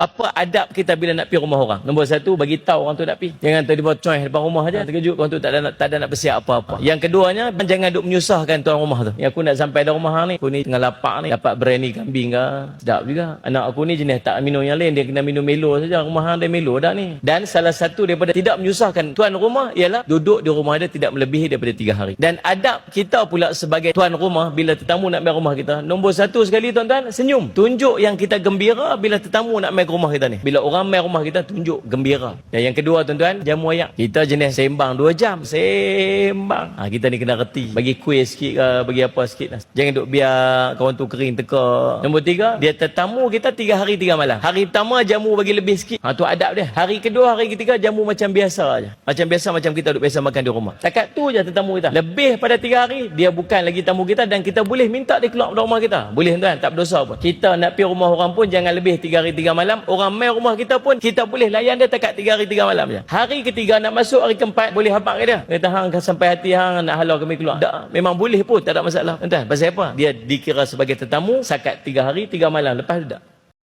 Apa adab kita bila nak pergi rumah orang? Nombor satu, bagi tahu orang tu nak pergi. Jangan tiba-tiba coy depan rumah aja. Terkejut orang tu tak ada nak bersiap apa-apa. Yang keduanya, jangan duk menyusahkan tuan rumah tu. Yang aku nak sampai dah rumah hang ni, aku ni tengah lapar ni, dapat berani kambing ke? Sedap juga. Anak aku ni jenis tak minum yang lain, dia kena minum Milo saja. Rumah hang dia Milo dah ni. Dan salah satu daripada tidak menyusahkan tuan rumah ialah duduk di rumah dia tidak melebihi daripada 3 hari. Dan adab kita pula sebagai tuan rumah bila tetamu nak main rumah kita, nombor satu sekali tuan-tuan, senyum. Tunjuk yang kita gembira bila tetamu nak main rumah kita ni. Bila orang main rumah kita, tunjuk gembira. Dan yang kedua tuan-tuan, jamu ayak. Kita jenis sembang 2 jam. Sembang. Kita ni kena reti. Bagi kuih sikit ke, bagi apa sikit lah. Jangan duk biar kawan tu kering teka. Nombor 3, dia tetamu kita 3 hari 3 malam. Hari pertama jamu bagi lebih sikit. Tu adab dia. Hari kedua, hari ketiga jamu macam biasa aja. Macam biasa, macam kita duk biasa makan di rumah. Takat tu je tetamu kita. Lebih pada 3 hari, dia bukan lagi tamu kita dan kita boleh minta dia keluar dari rumah kita. Boleh tuan, tak berdosa pun. Kita nak pergi rumah orang pun jangan lebih 3 hari 3 malam. Orang main rumah kita pun kita boleh layan dia takat 3 hari 3 malam je. Hari ketiga nak masuk, hari keempat boleh habaq ke dia. Kata hang sampai hati hang nak halau kami keluar. Tak, memang boleh pun, tak ada masalah. Entah pasal apa? Dia dikira sebagai tetamu sakat 3 hari 3 malam, lepas tu tak.